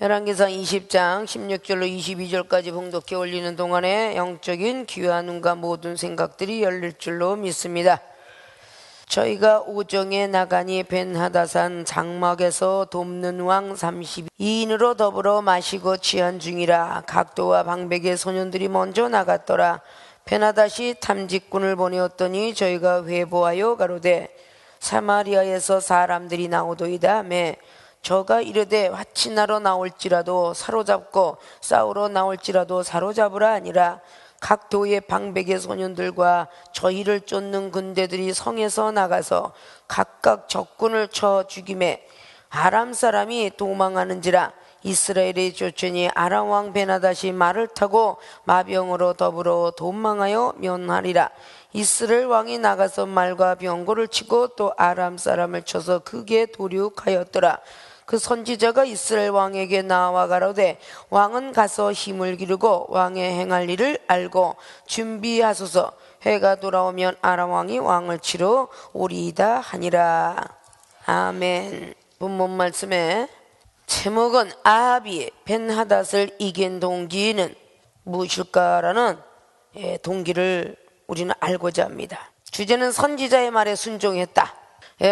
열왕기상 20장 16절로 22절까지 봉독해 올리는 동안에 영적인 귀와 눈과 모든 생각들이 열릴 줄로 믿습니다. 저희가 오정에 나가니 벤하닷산 장막에서 돕는 왕 32인으로 더불어 마시고 취한 중이라. 각도와 방백의 소년들이 먼저 나갔더라. 벤하닷이 탐직군을 보내었더니 저희가 회보하여 가로되 사마리아에서 사람들이 나오도이다 하매 저가 이르되 화친하러 나올지라도 사로잡고 싸우러 나올지라도 사로잡으라 아니라 각 도의 방백의 소년들과 저희를 쫓는 군대들이 성에서 나가서 각각 적군을 쳐 죽임에 아람 사람이 도망하는지라. 이스라엘의 조천이 아람 왕 벤하닷이 말을 타고 마병으로 더불어 도망하여 면하리라. 이스라엘 왕이 나가서 말과 병거를 치고 또 아람 사람을 쳐서 크게 도륙하였더라. 그 선지자가 이스라엘 왕에게 나와 가로되 왕은 가서 힘을 기르고 왕의 행할 일을 알고 준비하소서. 해가 돌아오면 아람 왕이 왕을 치러 오리이다 하니라. 아멘. 본문 말씀에 제목은 아합이 벤하닷을 이긴 동기는 무엇일까라는 동기를 우리는 알고자 합니다. 주제는 선지자의 말에 순종했다.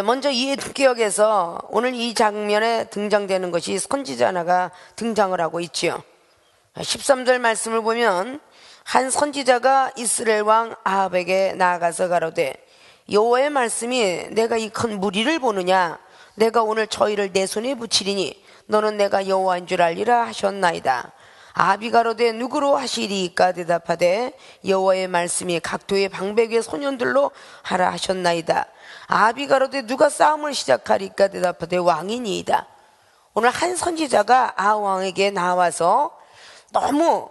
먼저 이해기억에서 오늘 이 장면에 등장되는 것이 선지자 하나가 등장을 하고 있지요. 13절 말씀을 보면 한 선지자가 이스라엘 왕 아합에게 나아가서 가로되 여호와의 말씀이 내가 이 큰 무리를 보느냐. 내가 오늘 저희를 내 손에 붙이리니 너는 내가 여호와인 줄 알리라 하셨나이다. 아합이 가로되 누구로 하시리이까. 대답하되 여호와의 말씀이 각도의 방백의 소년들로 하라 하셨나이다. 아합이 가로되 누가 싸움을 시작하리까. 대답하되 왕이니이다. 오늘 한 선지자가 아합 왕에게 나와서 너무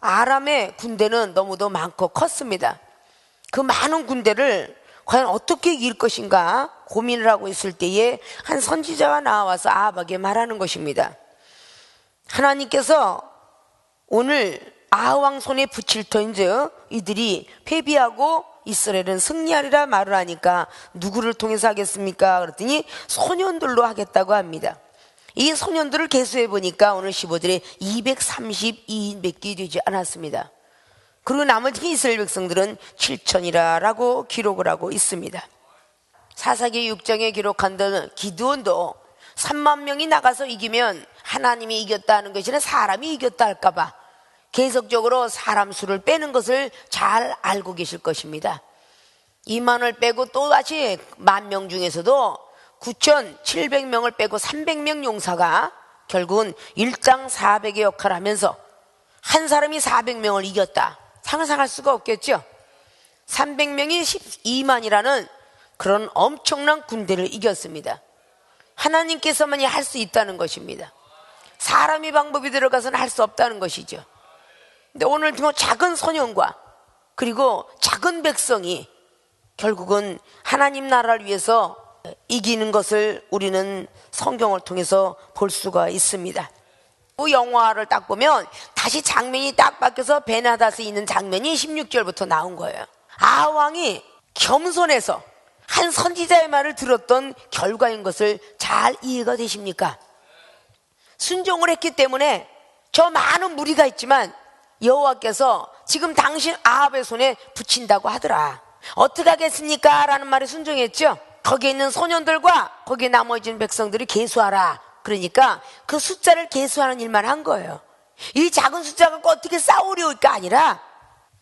아람의 군대는 너무도 많고 컸습니다. 그 많은 군대를 과연 어떻게 이길 것인가 고민을 하고 있을 때에 한 선지자가 나와서 아합에게 말하는 것입니다. 하나님께서 오늘 아합 왕 손에 붙일 터인즉 이들이 패배하고 이스라엘은 승리하리라 말을 하니까 누구를 통해서 하겠습니까? 그랬더니 소년들로 하겠다고 합니다. 이 소년들을 계수해 보니까 오늘 15절에 232인밖에 되지 않았습니다. 그리고 나머지 이스라엘 백성들은 7천이라고 기록을 하고 있습니다. 사사기 6장에 기록한 데는 기드온도 3만 명이 나가서 이기면 하나님이 이겼다는 것이 아니라 사람이 이겼다 할까봐 계속적으로 사람 수를 빼는 것을 잘 알고 계실 것입니다. 2만을 빼고 또 다시 10,000명 중에서도 9,700명을 빼고 300명 용사가 결국은 1장 400의 역할을 하면서 한 사람이 400명을 이겼다. 상상할 수가 없겠죠. 300명이 12만이라는 그런 엄청난 군대를 이겼습니다. 하나님께서만이 할 수 있다는 것입니다. 사람의 방법이 들어가서는 할 수 없다는 것이죠. 근데 오늘 작은 소년과 그리고 작은 백성이 결국은 하나님 나라를 위해서 이기는 것을 우리는 성경을 통해서 볼 수가 있습니다. 그 영화를 딱 보면 다시 장면이 딱 바뀌어서 벤하닷이 있는 장면이 16절부터 나온 거예요. 아합 왕이 겸손해서 한 선지자의 말을 들었던 결과인 것을 잘 이해가 되십니까? 순종을 했기 때문에 저 많은 무리가 있지만 여호와께서 지금 당신 아합의 손에 붙인다고 하더라. 어떻게 하겠습니까? 라는 말에 순종했죠. 거기에 있는 소년들과 거기에 나머지 백성들이 계수하라. 그러니까 그 숫자를 계수하는 일만 한 거예요. 이 작은 숫자 갖고 어떻게 싸우려니까 아니라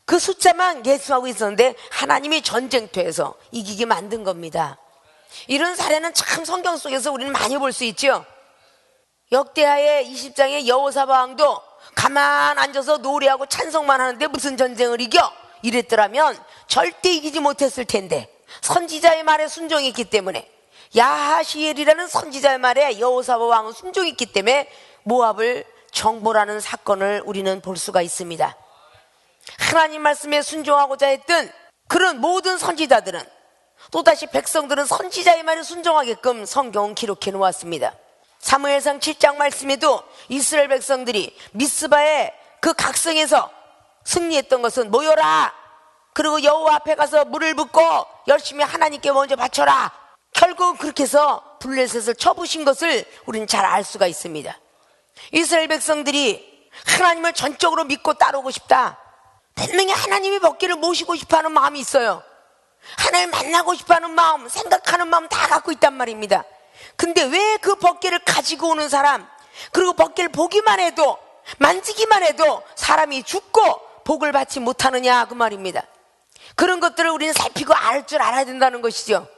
그 숫자만 계수하고 있었는데 하나님이 전쟁터에서 이기게 만든 겁니다. 이런 사례는 참 성경 속에서 우리는 많이 볼 수 있죠. 역대하의 20장의 여호사밧 왕도 가만 앉아서 노래하고 찬송만 하는데 무슨 전쟁을 이겨? 이랬더라면 절대 이기지 못했을 텐데 선지자의 말에 순종했기 때문에 야하시엘이라는 선지자의 말에 여호사밧 왕은 순종했기 때문에 모압을 정벌하는 사건을 우리는 볼 수가 있습니다. 하나님 말씀에 순종하고자 했던 그런 모든 선지자들은 또다시 백성들은 선지자의 말에 순종하게끔 성경은 기록해 놓았습니다. 사무엘상 7장 말씀에도 이스라엘 백성들이 미스바의 그 각성에서 승리했던 것은 모여라. 그리고 여호와 앞에 가서 물을 붓고 열심히 하나님께 먼저 바쳐라. 결국 그렇게 해서 블레셋을 쳐부신 것을 우리는 잘 알 수가 있습니다. 이스라엘 백성들이 하나님을 전적으로 믿고 따르고 싶다. 분명히 하나님의 법궤를 모시고 싶어하는 마음이 있어요. 하나님을 만나고 싶어하는 마음, 생각하는 마음 다 갖고 있단 말입니다. 근데 왜 그 법궤를 가지고 오는 사람, 그리고 법궤를 보기만 해도, 만지기만 해도 사람이 죽고 복을 받지 못하느냐, 그 말입니다. 그런 것들을 우리는 살피고 알 줄 알아야 된다는 것이죠.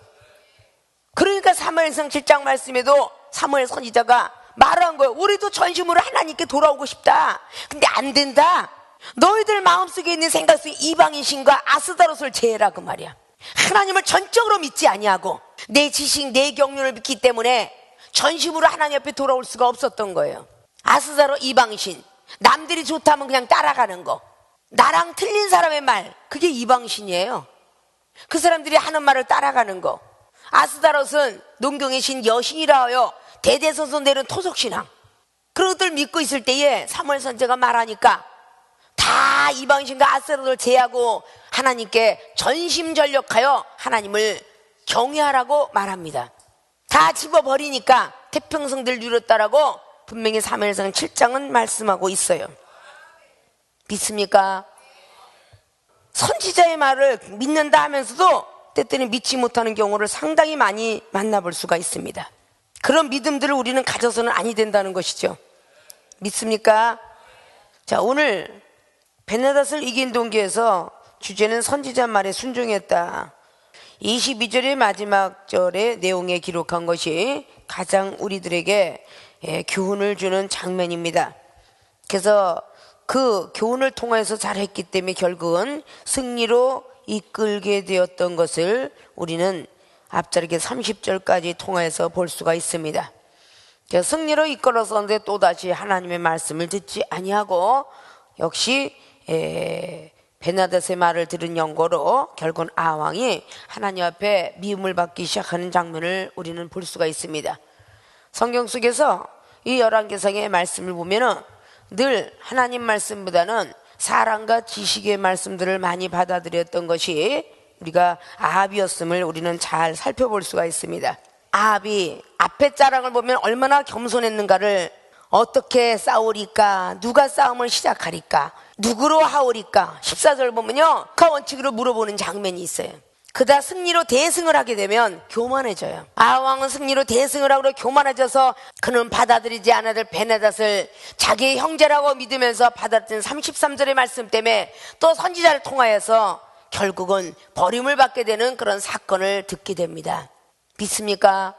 그러니까 사무엘상 7장 말씀에도 사무엘 선지자가 말한 거예요. 우리도 전심으로 하나님께 돌아오고 싶다. 근데 안 된다. 너희들 마음속에 있는 생각 속에 이방인 신과 아스다롯을 제해라, 그 말이야. 하나님을 전적으로 믿지 아니하고 내 지식, 내 경륜을 믿기 때문에 전심으로 하나님 앞에 돌아올 수가 없었던 거예요. 아스다롯, 이방신, 남들이 좋다면 그냥 따라가는 거, 나랑 틀린 사람의 말, 그게 이방신이에요. 그 사람들이 하는 말을 따라가는 거. 아스다롯은 농경의 신, 여신이라 하여 대대손손 내려온 토속신앙, 그런 것들 믿고 있을 때에 사무엘 선지자가 말하니까 다 이방신과 아스다롯을 제하고 하나님께 전심전력하여 하나님을 경외하라고 말합니다. 다 집어버리니까 태평성들 누렸다라고 분명히 사무엘상 7장은 말씀하고 있어요. 믿습니까? 선지자의 말을 믿는다 하면서도 때때는 믿지 못하는 경우를 상당히 많이 만나볼 수가 있습니다. 그런 믿음들을 우리는 가져서는 아니 된다는 것이죠. 믿습니까? 자, 오늘 베나닷을 이긴 동기에서 주제는 선지자 말에 순종했다. 22절의 마지막 절의 내용에 기록한 것이 가장 우리들에게 교훈을 주는 장면입니다. 그래서 그 교훈을 통해서 잘했기 때문에 결국은 승리로 이끌게 되었던 것을 우리는 앞자리게 30절까지 통해서 볼 수가 있습니다. 승리로 이끌었었는데 또다시 하나님의 말씀을 듣지 아니하고 역시 베나닷의 말을 들은 연고로 결국은 아왕이 하나님 앞에 미움을 받기 시작하는 장면을 우리는 볼 수가 있습니다. 성경 속에서 이 열왕기상의 말씀을 보면은 늘 하나님 말씀보다는 사랑과 지식의 말씀들을 많이 받아들였던 것이 우리가 아합이었음을 우리는 잘 살펴볼 수가 있습니다. 아합이 앞에 자랑을 보면 얼마나 겸손했는가를, 어떻게 싸우리까, 누가 싸움을 시작하리까, 누구로 하오리까, 14절 보면요 그 원칙으로 물어보는 장면이 있어요. 그다 승리로 대승을 하게 되면 교만해져요. 아왕은 승리로 대승을 하고 교만해져서 그는 받아들이지 않아들 베나닷을 자기의 형제라고 믿으면서 받아들인 33절의 말씀 때문에 또 선지자를 통하여서 결국은 버림을 받게 되는 그런 사건을 듣게 됩니다. 믿습니까?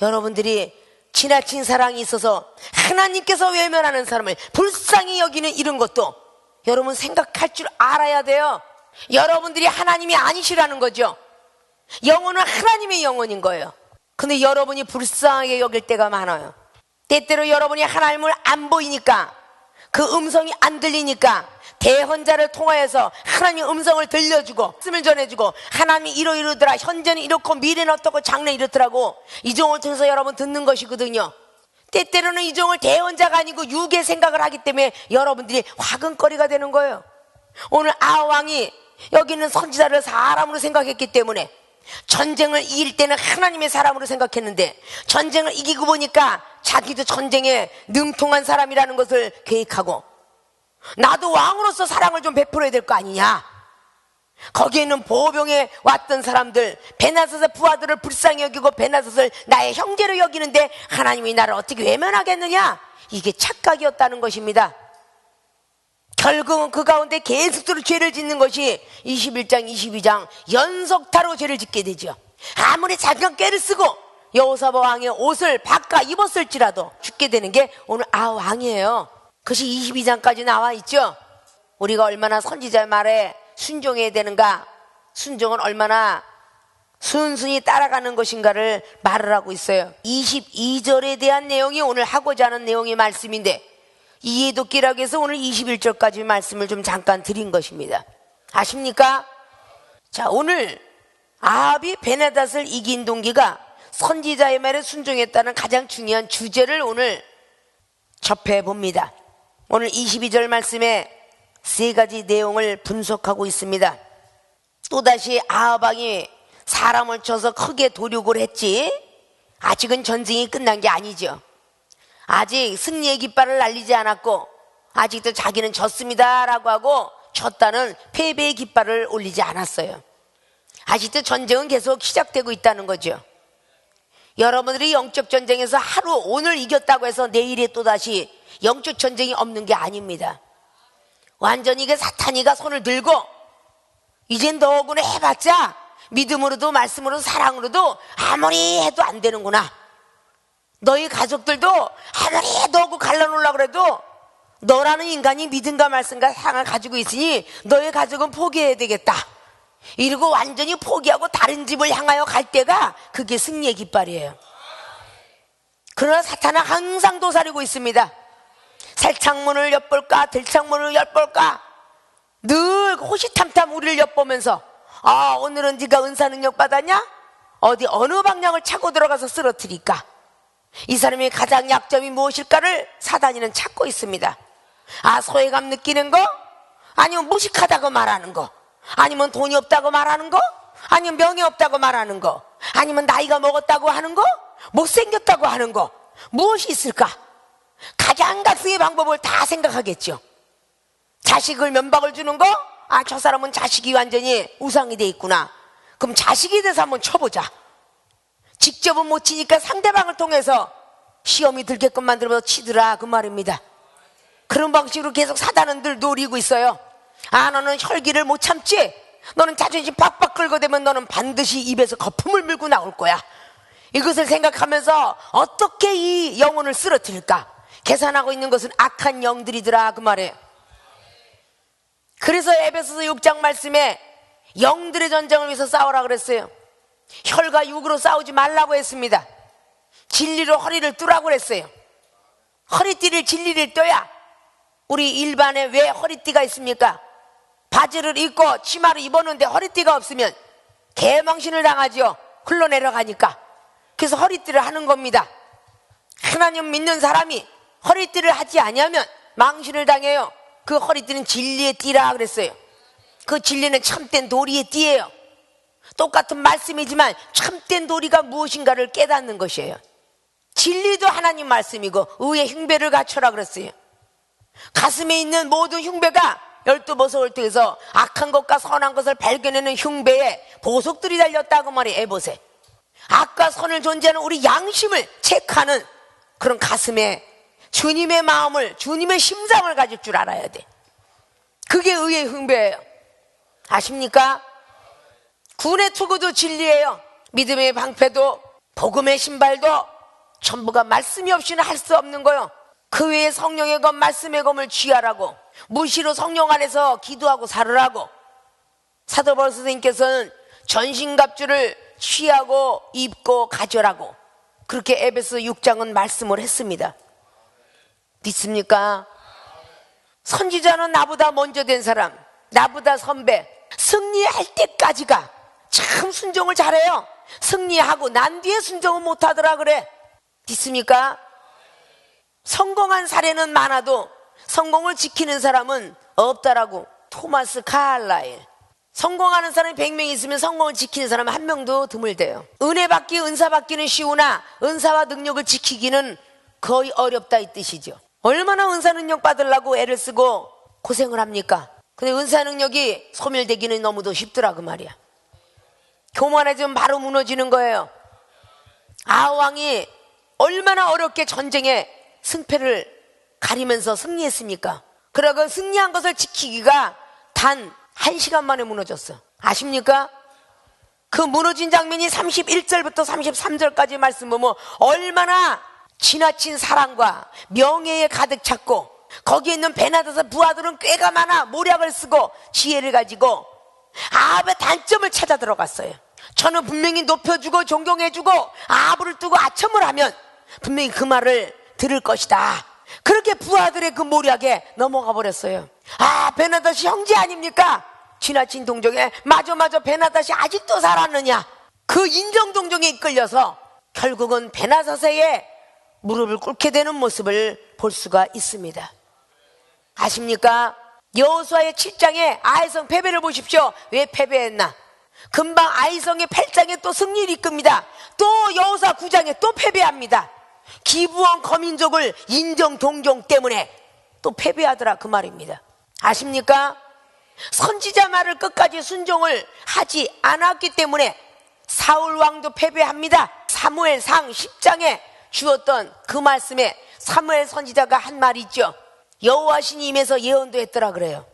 여러분들이 지나친 사랑이 있어서 하나님께서 외면하는 사람을 불쌍히 여기는 이런 것도 여러분 생각할 줄 알아야 돼요. 여러분들이 하나님이 아니시라는 거죠. 영혼은 하나님의 영혼인 거예요. 근데 여러분이 불쌍하게 여길 때가 많아요. 때때로 여러분이 하나님을 안 보이니까, 그 음성이 안 들리니까 대언자를 통하여서 하나님의 음성을 들려주고 말씀을 전해주고 하나님이 이러이러더라, 현재는 이렇고 미래는 어떻고 장래는 이렇더라고, 이종을 통해서 여러분 듣는 것이거든요. 때때로는 이종을 대언자가 아니고 육의 생각을 하기 때문에 여러분들이 화근거리가 되는 거예요. 오늘 아왕이 여기 있는 선지자를 사람으로 생각했기 때문에 전쟁을 이길 때는 하나님의 사람으로 생각했는데 전쟁을 이기고 보니까 자기도 전쟁에 능통한 사람이라는 것을 계획하고, 나도 왕으로서 사랑을 좀 베풀어야 될 거 아니냐. 거기에 있는 보병에 왔던 사람들, 베나닷의 부하들을 불쌍히 여기고 베나닷을 나의 형제로 여기는데 하나님이 나를 어떻게 외면하겠느냐, 이게 착각이었다는 것입니다. 결국은 그 가운데 계속적으로 죄를 짓는 것이 21장 22장 연속타로 죄를 짓게 되죠. 아무리 자기가 꾀를 쓰고 여호사밧 왕의 옷을 바꿔 입었을지라도 죽게 되는 게 오늘 아왕이에요. 그것이 22장까지 나와 있죠. 우리가 얼마나 선지자의 말에 순종해야 되는가, 순종은 얼마나 순순히 따라가는 것인가를 말을 하고 있어요. 22절에 대한 내용이 오늘 하고자 하는 내용의 말씀인데, 이해도끼라고 해서 오늘 21절까지 말씀을 좀 잠깐 드린 것입니다. 아십니까? 자, 오늘 아합이 베나닷을 이긴 동기가 선지자의 말에 순종했다는 가장 중요한 주제를 오늘 접해봅니다. 오늘 22절 말씀에 세 가지 내용을 분석하고 있습니다. 또다시 아합 왕이 사람을 쳐서 크게 도륙을 했지, 아직은 전쟁이 끝난 게 아니죠. 아직 승리의 깃발을 날리지 않았고 아직도 자기는 졌습니다 라고 하고 졌다는 패배의 깃발을 올리지 않았어요. 아직도 전쟁은 계속 시작되고 있다는 거죠. 여러분들이 영적 전쟁에서 하루 오늘 이겼다고 해서 내일에 또다시 영적 전쟁이 없는 게 아닙니다. 완전히 이게 사탄이가 손을 들고 이젠 너구나 해봤자 믿음으로도 말씀으로도 사랑으로도 아무리 해도 안 되는구나. 너희 가족들도 아무리 너하고 갈라놓으려고 그래도 너라는 인간이 믿음과 말씀과 사랑을 가지고 있으니 너의 가족은 포기해야 되겠다. 이러고 완전히 포기하고 다른 집을 향하여 갈 때가 그게 승리의 깃발이에요. 그러나 사탄은 항상 도사리고 있습니다. 살창문을 엿볼까 들창문을 엿볼까 늘 호시탐탐 우리를 엿보면서 오늘은 네가 은사 능력 받았냐? 어느 방향을 차고 들어가서 쓰러뜨릴까? 이 사람의 가장 약점이 무엇일까를 사단이는 찾고 있습니다. 소외감 느끼는 거? 아니면 무식하다고 말하는 거? 아니면 돈이 없다고 말하는 거? 아니면 명예 없다고 말하는 거? 아니면 나이가 먹었다고 하는 거? 못생겼다고 하는 거? 무엇이 있을까? 가장 각성의 방법을 다 생각하겠죠. 자식을 면박을 주는 거? 저 사람은 자식이 완전히 우상이 돼 있구나. 그럼 자식에 대해서 한번 쳐보자. 직접은 못 치니까 상대방을 통해서 시험이 들게끔 만들어서 치더라 그 말입니다. 그런 방식으로 계속 사단은 늘 노리고 있어요. 너는 혈기를 못 참지? 너는 자존심 빡빡 긁어대면 너는 반드시 입에서 거품을 물고 나올 거야. 이것을 생각하면서 어떻게 이 영혼을 쓰러뜨릴까 계산하고 있는 것은 악한 영들이더라 그 말이에요. 그래서 에베소서 6장 말씀에 영들의 전쟁을 위해서 싸우라 그랬어요. 혈과 육으로 싸우지 말라고 했습니다. 진리로 허리를 뜨라고 그랬어요. 허리띠를 진리를 떠야. 우리 일반에 왜 허리띠가 있습니까? 바지를 입고 치마를 입었는데 허리띠가 없으면 개망신을 당하죠. 흘러내려가니까. 그래서 허리띠를 하는 겁니다. 하나님 믿는 사람이 허리띠를 하지 아니하면 망신을 당해요. 그 허리띠는 진리의 띠라 그랬어요. 그 진리는 참된 도리의 띠예요. 똑같은 말씀이지만 참된 도리가 무엇인가를 깨닫는 것이에요. 진리도 하나님 말씀이고 의의 흉배를 갖춰라 그랬어요. 가슴에 있는 모든 흉배가 12보석을 통해서 악한 것과 선한 것을 발견하는 흉배에 보석들이 달렸다고 말이 에봇에. 악과 선을 존재하는 우리 양심을 체크하는 그런 가슴에 주님의 마음을, 주님의 심장을 가질 줄 알아야 돼. 그게 의의 흉배예요. 아십니까? 군의 투구도 진리예요. 믿음의 방패도 복음의 신발도 전부가 말씀이 없이는 할 수 없는 거요. 그 외에 성령의 검, 말씀의 검을 취하라고, 무시로 성령 안에서 기도하고 살으라고. 사도 바울 선생님께서는 전신갑주를 취하고 입고 가져라고 그렇게 에베소 6장은 말씀을 했습니다. 믿습니까? 선지자는 나보다 먼저 된 사람, 나보다 선배, 승리할 때까지가 참 순종을 잘해요. 승리하고 난 뒤에 순종은 못하더라 그래. 믿습니까? 성공한 사례는 많아도 성공을 지키는 사람은 없다라고. 토마스 칼라일. 성공하는 사람이 100명 있으면 성공을 지키는 사람은 한 명도 드물대요. 은혜 받기, 은사 받기는 쉬우나 은사와 능력을 지키기는 거의 어렵다 이 뜻이죠. 얼마나 은사 능력 받으려고 애를 쓰고 고생을 합니까? 근데 은사 능력이 소멸되기는 너무도 쉽더라 그 말이야. 교만해지면 바로 무너지는 거예요. 아왕이 얼마나 어렵게 전쟁에 승패를 가리면서 승리했습니까? 그러고 승리한 것을 지키기가 단 1시간 만에 무너졌어. 아십니까? 그 무너진 장면이 31절부터 33절까지 말씀 보면 얼마나 지나친 사랑과 명예에 가득 찼고 거기에 있는 베나다서 부하들은 꽤가 많아 모략을 쓰고 지혜를 가지고 아합의 단점을 찾아 들어갔어요. 저는 분명히 높여주고 존경해주고 아합을 두고 아첨을 하면 분명히 그 말을 들을 것이다. 그렇게 부하들의 그 모략에 넘어가 버렸어요. 베나다시 형제 아닙니까? 지나친 동정에 마저 베나다시 아직도 살았느냐. 그 인정 동정에 이끌려서 결국은 베나다스의 무릎을 꿇게 되는 모습을 볼 수가 있습니다. 아십니까? 여호수아의 7장에 아이성 패배를 보십시오. 왜 패배했나? 금방 아이성의 8장에 또 승리를 이끕니다. 또 여호수아 9장에 또 패배합니다. 기부원 거민족을 인정 동정 때문에 또 패배하더라 그 말입니다. 아십니까? 선지자 말을 끝까지 순종을 하지 않았기 때문에 사울 왕도 패배합니다. 사무엘상 10장에 주었던 그 말씀에 사무엘 선지자가 한 말이 있죠. 여호와 신이 임해서 예언도 했더라 그래요.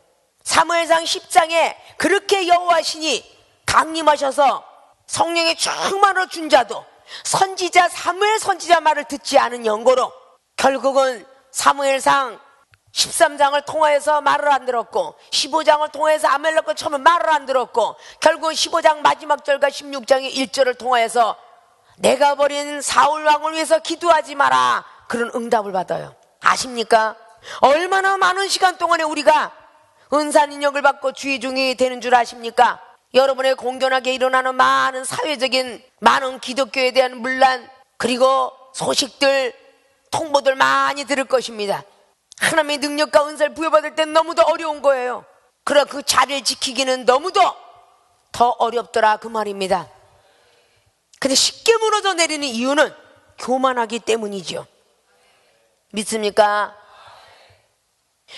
사무엘상 10장에 그렇게 여호와 신이 강림하셔서 성령의 충만으로 준 자도 선지자 사무엘 선지자 말을 듣지 않은 연고로 결국은 사무엘상 13장을 통하여서 말을 안 들었고 15장을 통해서 아멜렉과 처음에 말을 안 들었고 결국은 15장 마지막 절과 16장의 1절을 통하여서 내가 버린 사울 왕을 위해서 기도하지 마라 그런 응답을 받아요. 아십니까? 얼마나 많은 시간 동안에 우리가 은사능력을 받고 주의종이 되는 줄 아십니까? 여러분의 공존하게 일어나는 많은 사회적인 많은 기독교에 대한 문란 그리고 소식들 통보들 많이 들을 것입니다. 하나님의 능력과 은사를 부여받을 땐 너무도 어려운 거예요. 그러나 그 자리를 지키기는 너무도 더 어렵더라 그 말입니다. 근데 쉽게 무너져 내리는 이유는 교만하기 때문이죠. 믿습니까?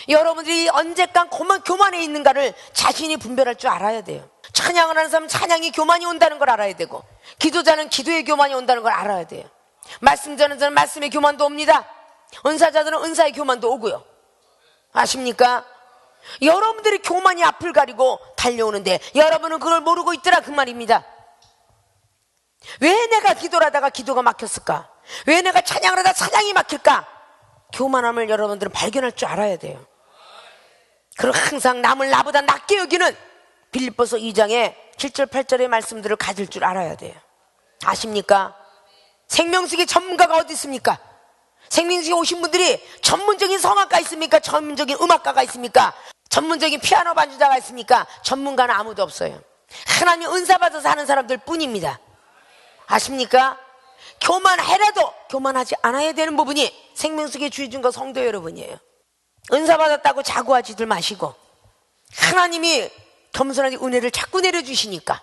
여러분들이 언제간 교만해 있는가를 자신이 분별할 줄 알아야 돼요. 찬양을 하는 사람은 찬양이 교만이 온다는 걸 알아야 되고 기도자는 기도의 교만이 온다는 걸 알아야 돼요. 말씀 전하는 사람은 말씀의 교만도 옵니다. 은사자들은 은사의 교만도 오고요. 아십니까? 여러분들이 교만이 앞을 가리고 달려오는데 여러분은 그걸 모르고 있더라 그 말입니다. 왜 내가 기도를 하다가 기도가 막혔을까? 왜 내가 찬양을 하다가 찬양이 막힐까? 교만함을 여러분들은 발견할 줄 알아야 돼요. 그리고 항상 남을 나보다 낮게 여기는 빌립보서 2장의 7절 8절의 말씀들을 가질 줄 알아야 돼요. 아십니까? 생명수기 전문가가 어디 있습니까? 생명수기 오신 분들이 전문적인 성악가 있습니까? 전문적인 음악가가 있습니까? 전문적인 피아노 반주자가 있습니까? 전문가는 아무도 없어요. 하나님 은사 받아서 하는 사람들 뿐입니다. 아십니까? 교만해라도 교만하지 않아야 되는 부분이 생명수기 주의중과 성도 여러분이에요. 은사 받았다고 자고하지들 마시고 하나님이 겸손하게 은혜를 자꾸 내려주시니까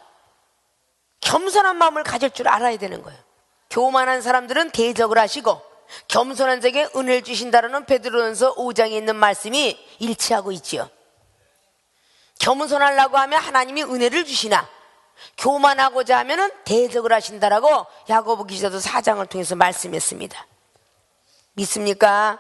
겸손한 마음을 가질 줄 알아야 되는 거예요. 교만한 사람들은 대적을 하시고 겸손한 자에게 은혜를 주신다라는 베드로전서 5장에 있는 말씀이 일치하고 있지요. 겸손하려고 하면 하나님이 은혜를 주시나 교만하고자 하면은 대적을 하신다라고 야고보 기자도 4장을 통해서 말씀했습니다. 믿습니까?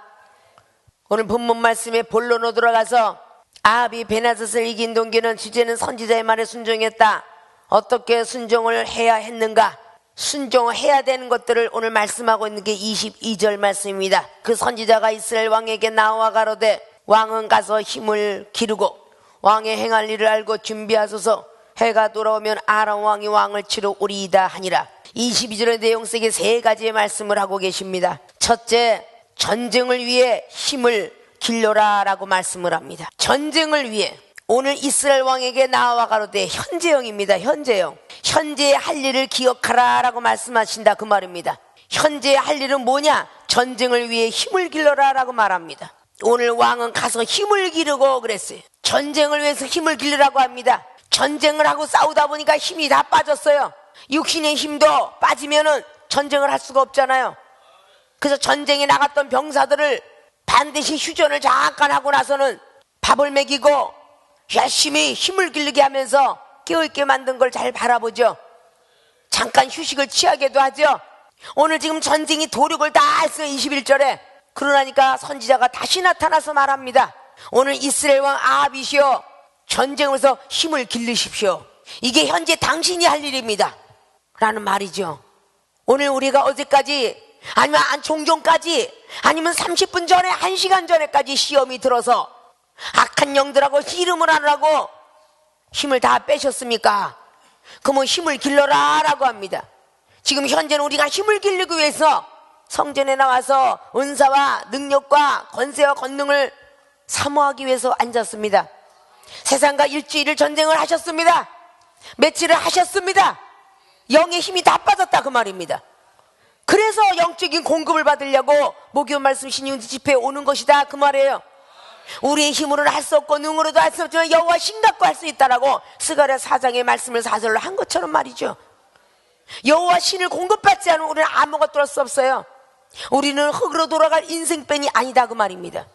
오늘 본문 말씀에 본론으로 들어가서 아합이 베나닷을 이긴 동기는 주제는 선지자의 말에 순종했다. 어떻게 순종을 해야 했는가? 순종해야 되는 것들을 오늘 말씀하고 있는 게 22절 말씀입니다. 그 선지자가 이스라엘 왕에게 나와 가로되 왕은 가서 힘을 기르고 왕의 행할 일을 알고 준비하소서. 해가 돌아오면 아람 왕이 왕을 치러 오리이다 하니라. 22절의 내용 속에 세 가지의 말씀을 하고 계십니다. 첫째, 전쟁을 위해 힘을 길러라 라고 말씀을 합니다. 전쟁을 위해 오늘 이스라엘 왕에게 나와 가로되 현재형입니다. 현재형. 현재의 할 일을 기억하라 라고 말씀하신다 그 말입니다. 현재의 할 일은 뭐냐? 전쟁을 위해 힘을 길러라 라고 말합니다. 오늘 왕은 가서 힘을 기르고 그랬어요. 전쟁을 위해서 힘을 길르라고 합니다. 전쟁을 하고 싸우다 보니까 힘이 다 빠졌어요. 육신의 힘도 빠지면은 전쟁을 할 수가 없잖아요. 그래서 전쟁에 나갔던 병사들을 반드시 휴전을 잠깐 하고 나서는 밥을 먹이고 열심히 힘을 길르게 하면서 깨어있게 만든 걸 잘 바라보죠. 잠깐 휴식을 취하게도 하죠. 오늘 지금 전쟁이 도륙을 다 했어요. 21절에. 그러나니까 선지자가 다시 나타나서 말합니다. 오늘 이스라엘 왕 아합이시여 전쟁에서 힘을 길르십시오. 이게 현재 당신이 할 일입니다 라는 말이죠. 오늘 우리가 어제까지 아니면 종종까지 아니면 30분 전에 1시간 전에까지 시험이 들어서 악한 영들하고 씨름을 하느라고 힘을 다 빼셨습니까? 그러면 힘을 길러라 라고 합니다. 지금 현재는 우리가 힘을 길르기 위해서 성전에 나와서 은사와 능력과 권세와 권능을 사모하기 위해서 앉았습니다. 세상과 일주일을 전쟁을 하셨습니다. 며칠을 하셨습니다. 영의 힘이 다 빠졌다 그 말입니다. 그래서 영적인 공급을 받으려고 목요 말씀 신윤지 집회에 오는 것이다 그 말이에요. 우리의 힘으로는 할 수 없고 능으로도 할 수 없지만 여호와 신 갖고 할 수 있다라고 스가랴 4장의 말씀을 사절로 한 것처럼 말이죠. 여호와 신을 공급받지 않으면 우리는 아무것도 할 수 없어요. 우리는 흙으로 돌아갈 인생편이 아니다 그 말입니다.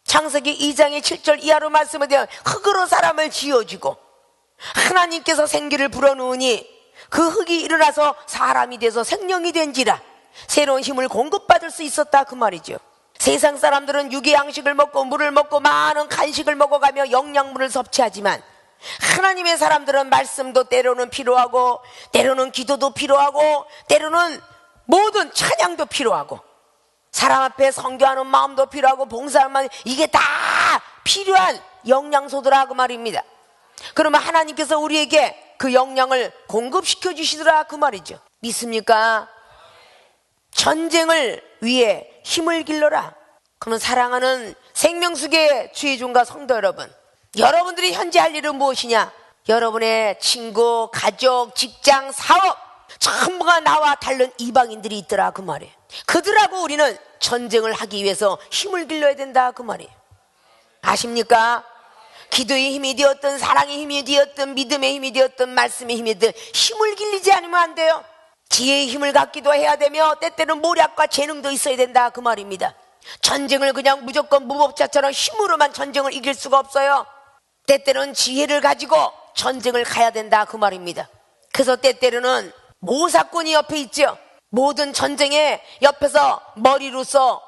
창세기 2장의 7절 이하로 말씀에 대한 흙으로 사람을 지어주고 하나님께서 생기를 불어넣으니 그 흙이 일어나서 사람이 돼서 생명이 된지라 새로운 힘을 공급받을 수 있었다 그 말이죠. 세상 사람들은 육의 양식을 먹고 물을 먹고 많은 간식을 먹어가며 영양분을 섭취하지만 하나님의 사람들은 말씀도 때로는 필요하고 때로는 기도도 필요하고 때로는 모든 찬양도 필요하고 사람 앞에 선교하는 마음도 필요하고 봉사하는 마음, 이게 다 필요한 영양소더라 그 말입니다. 그러면 하나님께서 우리에게 그 영양을 공급시켜 주시더라 그 말이죠. 믿습니까? 전쟁을 위해 힘을 길러라. 그러면 사랑하는 생명수계 주의 종과 성도 여러분, 여러분들이 현재 할 일은 무엇이냐? 여러분의 친구, 가족, 직장, 사업 전부가 나와 다른 이방인들이 있더라 그 말이에요. 그들하고 우리는 전쟁을 하기 위해서 힘을 길러야 된다 그 말이에요. 아십니까? 기도의 힘이 되었든 사랑의 힘이 되었든 믿음의 힘이 되었든 말씀의 힘이 되었든 힘을 길리지 않으면 안 돼요. 지혜의 힘을 갖기도 해야 되며 때때는 모략과 재능도 있어야 된다 그 말입니다. 전쟁을 그냥 무조건 무법자처럼 힘으로만 전쟁을 이길 수가 없어요. 때때는 지혜를 가지고 전쟁을 가야 된다 그 말입니다. 그래서 때때로는 모사꾼이 옆에 있죠. 모든 전쟁에 옆에서 머리로서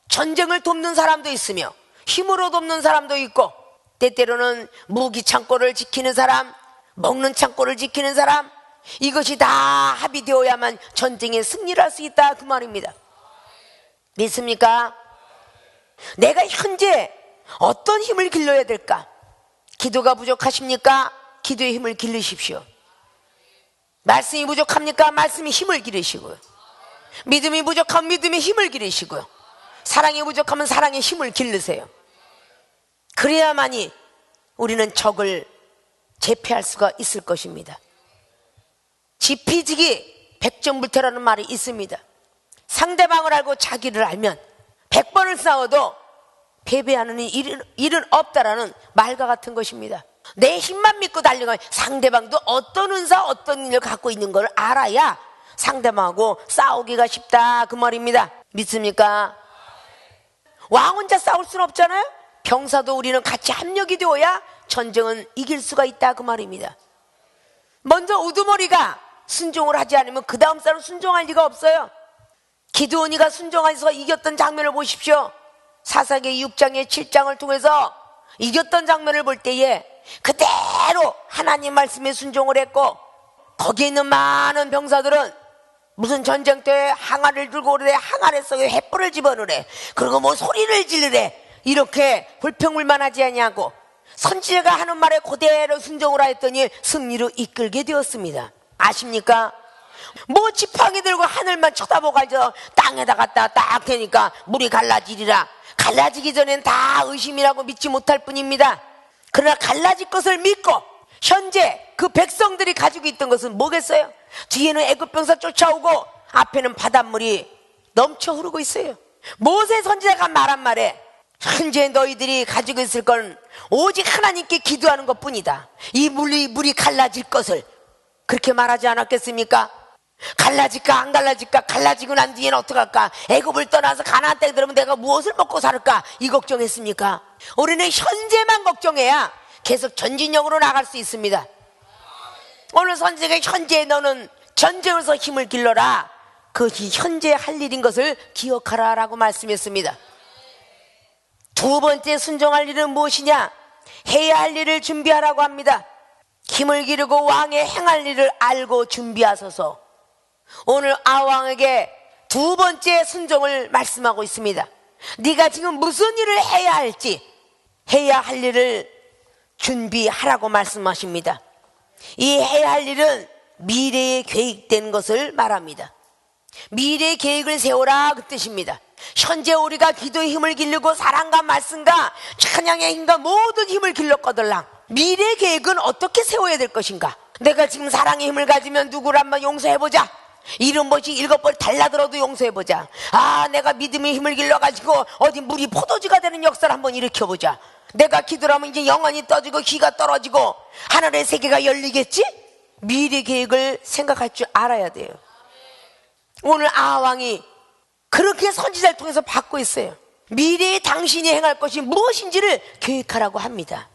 전쟁을 돕는 사람도 있으며 힘으로 돕는 사람도 있고 때때로는 무기 창고를 지키는 사람, 먹는 창고를 지키는 사람, 이것이 다 합의되어야만 전쟁에 승리를 할 수 있다 그 말입니다. 믿습니까? 내가 현재 어떤 힘을 길러야 될까? 기도가 부족하십니까? 기도의 힘을 기르십시오. 말씀이 부족합니까? 말씀의 힘을 기르시고요. 믿음이 부족하면 믿음의 힘을 기르시고요. 사랑이 부족하면 사랑의 힘을 기르세요. 그래야만이 우리는 적을 제패할 수가 있을 것입니다. 지피지기 백전불태라는 말이 있습니다. 상대방을 알고 자기를 알면 100번을 싸워도 패배하는 일은 없다라는 말과 같은 것입니다. 내 힘만 믿고 달려가면 상대방도 어떤 은사 어떤 일을 갖고 있는 걸 알아야 상대방하고 싸우기가 쉽다 그 말입니다. 믿습니까? 왕 혼자 싸울 수는 없잖아요. 병사도 우리는 같이 합력이 되어야 전쟁은 이길 수가 있다 그 말입니다. 먼저 우두머리가 순종을 하지 않으면 그 다음 사람 순종할 리가 없어요. 기드온이가 순종해서 이겼던 장면을 보십시오. 사사기 6장에 7장을 통해서 이겼던 장면을 볼 때에 그대로 하나님 말씀에 순종을 했고 거기에 있는 많은 병사들은 무슨 전쟁터에 항아리를 들고 오래 항아리 속에 횃불을 집어넣으래. 그리고 뭐 소리를 지르래. 이렇게 불평불만하지 아니하고 선지자가 하는 말에 그대로 순종을 하였더니 승리로 이끌게 되었습니다. 아십니까? 뭐 지팡이 들고 하늘만 쳐다보고 앉아 땅에다 갖다 딱 대니까 물이 갈라지리라. 갈라지기 전엔 다 의심이라고 믿지 못할 뿐입니다. 그러나 갈라질 것을 믿고 현재 그 백성들이 가지고 있던 것은 뭐겠어요? 뒤에는 애굽 병사 쫓아오고 앞에는 바닷물이 넘쳐 흐르고 있어요. 모세 선지자가 말한 말에 현재 너희들이 가지고 있을 건 오직 하나님께 기도하는 것뿐이다. 이 물이 갈라질 것을 그렇게 말하지 않았겠습니까? 갈라질까 안 갈라질까? 갈라지고 난 뒤에는 어떡할까? 애굽을 떠나서 가나안 땅에 들어오면 내가 무엇을 먹고 살을까? 이 걱정했습니까? 우리는 현재만 걱정해야 계속 전진형으로 나갈 수 있습니다. 오늘 선지자가 현재 너는 전쟁에서 힘을 길러라. 그것이 현재 할 일인 것을 기억하라 라고 말씀했습니다. 두 번째 순종할 일은 무엇이냐? 해야 할 일을 준비하라고 합니다. 힘을 기르고 왕의 행할 일을 알고 준비하소서. 오늘 아왕에게 두 번째 순종을 말씀하고 있습니다. 네가 지금 무슨 일을 해야 할지 해야 할 일을 준비하라고 말씀하십니다. 이 해야 할 일은 미래에 계획된 것을 말합니다. 미래의 계획을 세워라 그 뜻입니다. 현재 우리가 기도의 힘을 기르고 사랑과 말씀과 찬양의 힘과 모든 힘을 길렀거들랑 미래 계획은 어떻게 세워야 될 것인가? 내가 지금 사랑의 힘을 가지면 누구를 한번 용서해보자. 이런 것이 7번 달라들어도 용서해보자. 내가 믿음의 힘을 길러가지고 어디 물이 포도주가 되는 역사를 한번 일으켜보자. 내가 기도하면 이제 영원히 떠지고 귀가 떨어지고 하늘의 세계가 열리겠지? 미래 계획을 생각할 줄 알아야 돼요. 오늘 아하왕이 그렇게 선지자를 통해서 받고 있어요. 미래에 당신이 행할 것이 무엇인지를 계획하라고 합니다.